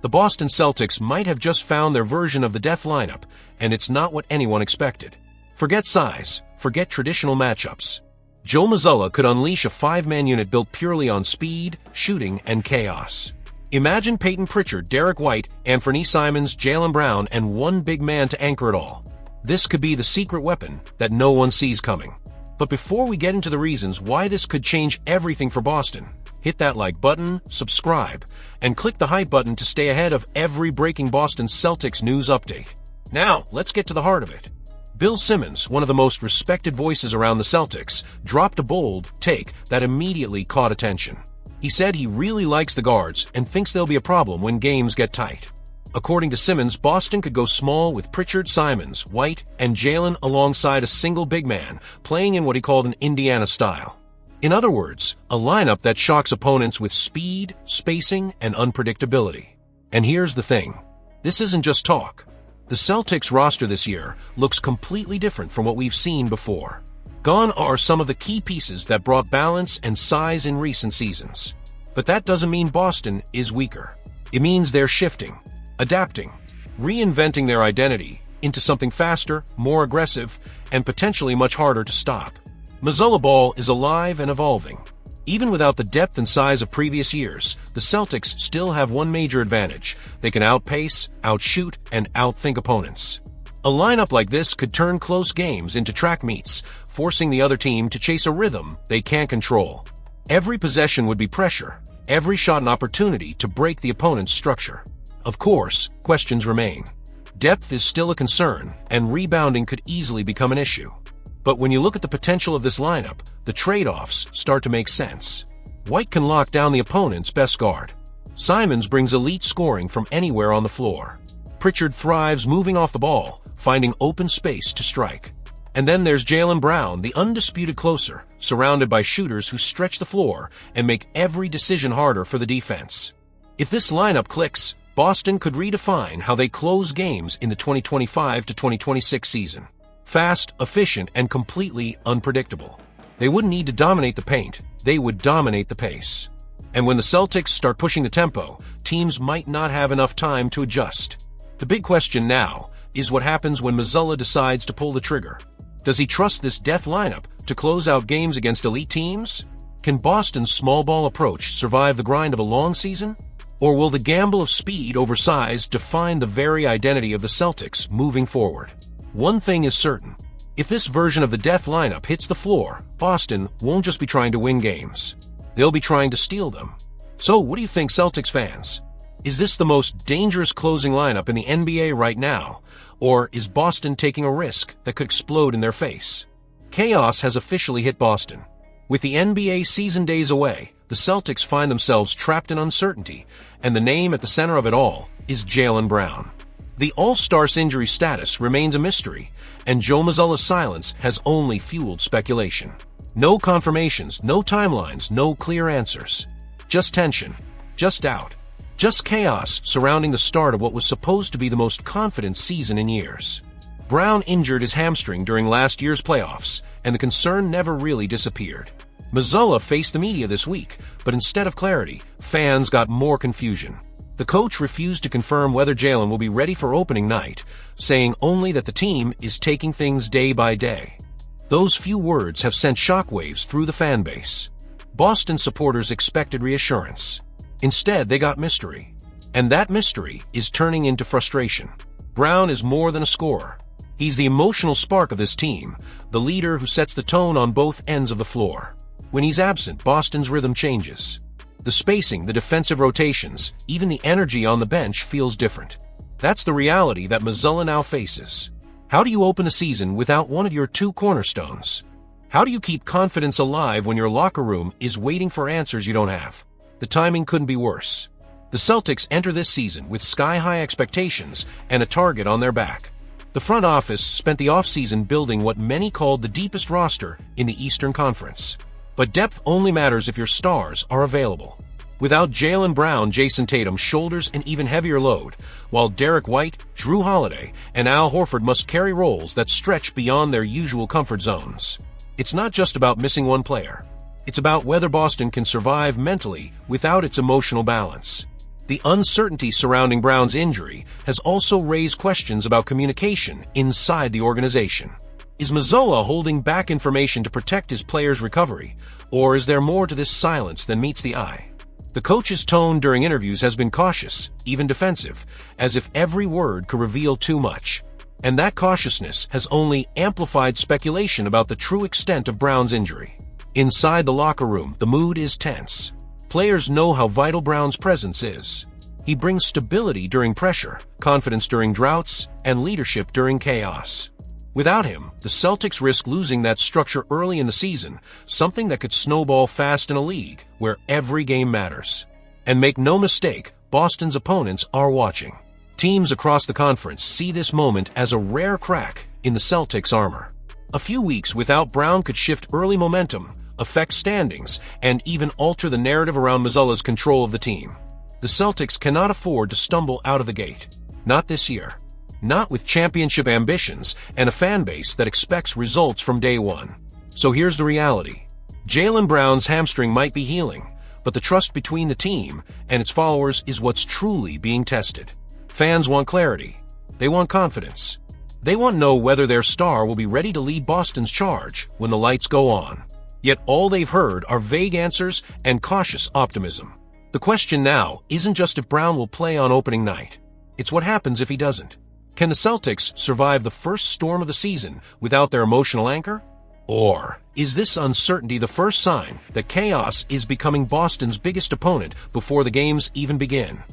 The Boston Celtics might have just found their version of the death lineup, and it's not what anyone expected. Forget size, forget traditional matchups. Joe Mazzulla could unleash a five-man unit built purely on speed, shooting, and chaos. Imagine Payton Pritchard, Derrick White, Anfernee Simons, Jaylen Brown, and one big man to anchor it all. This could be the secret weapon that no one sees coming. But before we get into the reasons why this could change everything for Boston, hit that like button, subscribe, and click the hype button to stay ahead of every breaking Boston Celtics news update. Now, let's get to the heart of it. Bill Simmons, one of the most respected voices around the Celtics, dropped a bold take that immediately caught attention. He said he really likes the guards and thinks they'll be a problem when games get tight. According to Simmons, Boston could go small with Pritchard, Simons, White, and Jaylen alongside a single big man, playing in what he called an Indiana style. In other words, a lineup that shocks opponents with speed, spacing, and unpredictability. And here's the thing. This isn't just talk. The Celtics roster this year looks completely different from what we've seen before. Gone are some of the key pieces that brought balance and size in recent seasons. But that doesn't mean Boston is weaker. It means they're shifting, adapting, reinventing their identity into something faster, more aggressive, and potentially much harder to stop. Mazzulla ball is alive and evolving. Even without the depth and size of previous years, the Celtics still have one major advantage. They can outpace, outshoot, and outthink opponents. A lineup like this could turn close games into track meets, forcing the other team to chase a rhythm they can't control. Every possession would be pressure, every shot an opportunity to break the opponent's structure. Of course, questions remain. Depth is still a concern, and rebounding could easily become an issue. But when you look at the potential of this lineup, the trade-offs start to make sense. White can lock down the opponent's best guard. Simons brings elite scoring from anywhere on the floor. Pritchard thrives moving off the ball, finding open space to strike. And then there's Jaylen Brown, the undisputed closer, surrounded by shooters who stretch the floor and make every decision harder for the defense. If this lineup clicks, Boston could redefine how they close games in the 2025 to 2026 season. Fast, efficient, and completely unpredictable. They wouldn't need to dominate the paint, they would dominate the pace. And when the Celtics start pushing the tempo, teams might not have enough time to adjust. The big question now is what happens when Mazzulla decides to pull the trigger. Does he trust this death lineup to close out games against elite teams? Can Boston's small ball approach survive the grind of a long season? Or will the gamble of speed over size define the very identity of the Celtics moving forward? One thing is certain. If this version of the death lineup hits the floor, Boston won't just be trying to win games. They'll be trying to steal them. So what do you think, Celtics fans? Is this the most dangerous closing lineup in the NBA right now? Or is Boston taking a risk that could explode in their face? Chaos has officially hit Boston. With the NBA season days away, the Celtics find themselves trapped in uncertainty, and the name at the center of it all is Jaylen Brown. The All-Star's injury status remains a mystery, and Joe Mazzulla's silence has only fueled speculation. No confirmations, no timelines, no clear answers. Just tension, just doubt, just chaos surrounding the start of what was supposed to be the most confident season in years. Brown injured his hamstring during last year's playoffs, and the concern never really disappeared. Mazzulla faced the media this week, but instead of clarity, fans got more confusion. The coach refused to confirm whether Jaylen will be ready for opening night, saying only that the team is taking things day by day. Those few words have sent shockwaves through the fan base. Boston supporters expected reassurance. Instead, they got mystery. And that mystery is turning into frustration. Brown is more than a scorer. He's the emotional spark of this team, the leader who sets the tone on both ends of the floor. When he's absent, Boston's rhythm changes. The spacing, the defensive rotations, even the energy on the bench feels different. That's the reality that Mazzulla now faces. How do you open a season without one of your two cornerstones? How do you keep confidence alive when your locker room is waiting for answers you don't have? The timing couldn't be worse. The Celtics enter this season with sky-high expectations and a target on their back. The front office spent the offseason building what many called the deepest roster in the Eastern Conference. But depth only matters if your stars are available. Without Jaylen Brown, Jayson Tatum shoulders an even heavier load, while Derrick White, Jrue Holiday, and Al Horford must carry roles that stretch beyond their usual comfort zones. It's not just about missing one player. It's about whether Boston can survive mentally without its emotional balance. The uncertainty surrounding Brown's injury has also raised questions about communication inside the organization. Is Mazzulla holding back information to protect his players' recovery, or is there more to this silence than meets the eye? The coach's tone during interviews has been cautious, even defensive, as if every word could reveal too much. And that cautiousness has only amplified speculation about the true extent of Brown's injury. Inside the locker room, the mood is tense. Players know how vital Brown's presence is. He brings stability during pressure, confidence during droughts, and leadership during chaos. Without him, the Celtics risk losing that structure early in the season, something that could snowball fast in a league where every game matters. And make no mistake, Boston's opponents are watching. Teams across the conference see this moment as a rare crack in the Celtics' armor. A few weeks without Brown could shift early momentum, affect standings, and even alter the narrative around Mazzulla's control of the team. The Celtics cannot afford to stumble out of the gate. Not this year. Not with championship ambitions and a fan base that expects results from day one. So here's the reality. Jaylen Brown's hamstring might be healing, but the trust between the team and its followers is what's truly being tested. Fans want clarity. They want confidence. They want to know whether their star will be ready to lead Boston's charge when the lights go on. Yet all they've heard are vague answers and cautious optimism. The question now isn't just if Brown will play on opening night. It's what happens if he doesn't. Can the Celtics survive the first storm of the season without their emotional anchor? Or is this uncertainty the first sign that chaos is becoming Boston's biggest opponent before the games even begin?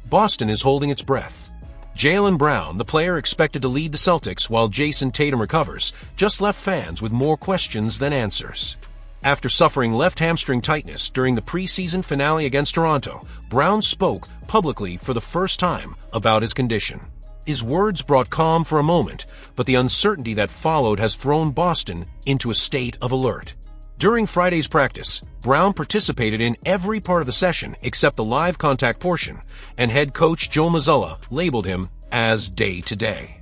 Boston is holding its breath. Jaylen Brown, the player expected to lead the Celtics while Jayson Tatum recovers, just left fans with more questions than answers. After suffering left hamstring tightness during the preseason finale against Toronto, Brown spoke publicly for the first time about his condition. His words brought calm for a moment, but the uncertainty that followed has thrown Boston into a state of alert. During Friday's practice, Brown participated in every part of the session except the live contact portion, and head coach Joe Mazzulla labeled him as day-to-day.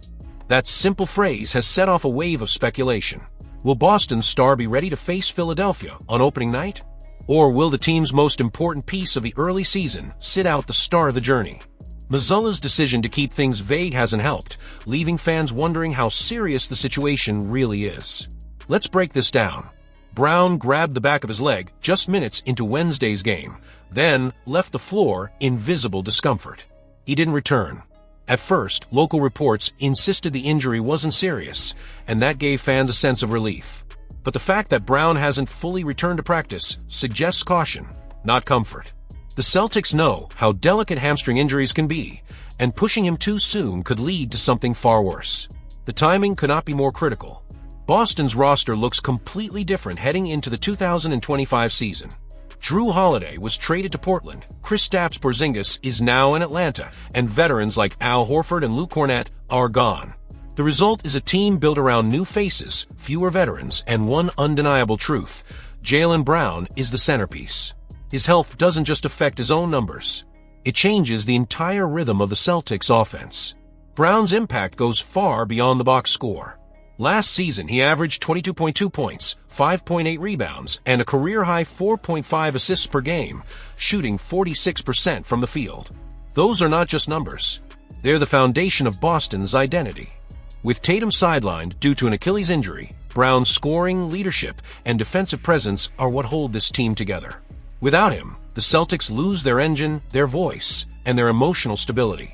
That simple phrase has set off a wave of speculation. Will Boston's star be ready to face Philadelphia on opening night? Or will the team's most important piece of the early season sit out the start of the journey? Mazzulla's decision to keep things vague hasn't helped, leaving fans wondering how serious the situation really is. Let's break this down. Brown grabbed the back of his leg just minutes into Wednesday's game, then left the floor in visible discomfort. He didn't return. At first, local reports insisted the injury wasn't serious, and that gave fans a sense of relief. But the fact that Brown hasn't fully returned to practice suggests caution, not comfort. The Celtics know how delicate hamstring injuries can be, and pushing him too soon could lead to something far worse. The timing could not be more critical. Boston's roster looks completely different heading into the 2025 season. Drew Holiday was traded to Portland, Kristaps Porzingis is now in Atlanta, and veterans like Al Horford and Luke Kornet are gone. The result is a team built around new faces, fewer veterans, and one undeniable truth. Jaylen Brown is the centerpiece. His health doesn't just affect his own numbers. It changes the entire rhythm of the Celtics' offense. Brown's impact goes far beyond the box score. Last season, he averaged 22.2 points, 5.8 rebounds, and a career-high 4.5 assists per game, shooting 46% from the field. Those are not just numbers. They're the foundation of Boston's identity. With Tatum sidelined due to an Achilles injury, Brown's scoring, leadership, and defensive presence are what hold this team together. Without him, the Celtics lose their engine, their voice, and their emotional stability.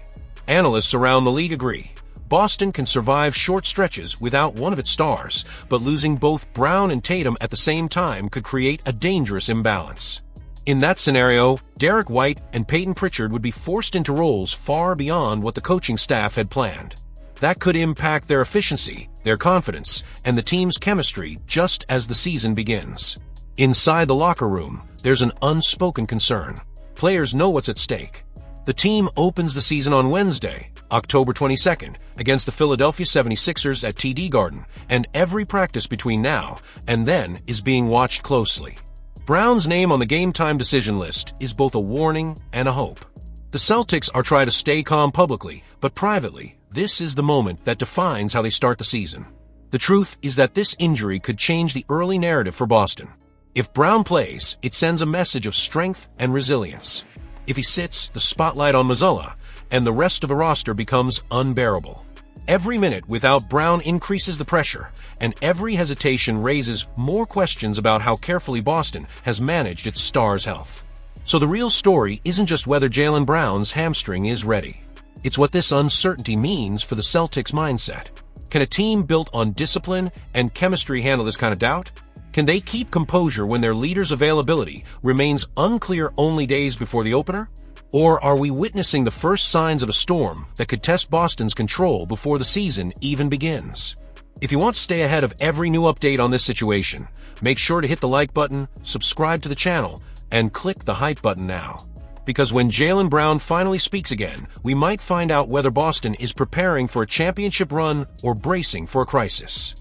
Analysts around the league agree. Boston can survive short stretches without one of its stars, but losing both Brown and Tatum at the same time could create a dangerous imbalance. In that scenario, Derrick White and Payton Pritchard would be forced into roles far beyond what the coaching staff had planned. That could impact their efficiency, their confidence, and the team's chemistry just as the season begins. Inside the locker room, there's an unspoken concern. Players know what's at stake. The team opens the season on Wednesday, October 22nd, against the Philadelphia 76ers at TD Garden, and every practice between now and then is being watched closely. Brown's name on the game-time decision list is both a warning and a hope. The Celtics are trying to stay calm publicly, but privately, this is the moment that defines how they start the season. The truth is that this injury could change the early narrative for Boston. If Brown plays, it sends a message of strength and resilience. If he sits, the spotlight on Mazzulla and the rest of the roster becomes unbearable. Every minute without Brown increases the pressure, and every hesitation raises more questions about how carefully Boston has managed its star's health. So the real story isn't just whether Jaylen Brown's hamstring is ready. It's what this uncertainty means for the Celtics' mindset. Can a team built on discipline and chemistry handle this kind of doubt? Can they keep composure when their leader's availability remains unclear only days before the opener? Or are we witnessing the first signs of a storm that could test Boston's control before the season even begins? If you want to stay ahead of every new update on this situation, make sure to hit the like button, subscribe to the channel, and click the hype button now. Because when Jaylen Brown finally speaks again, we might find out whether Boston is preparing for a championship run or bracing for a crisis.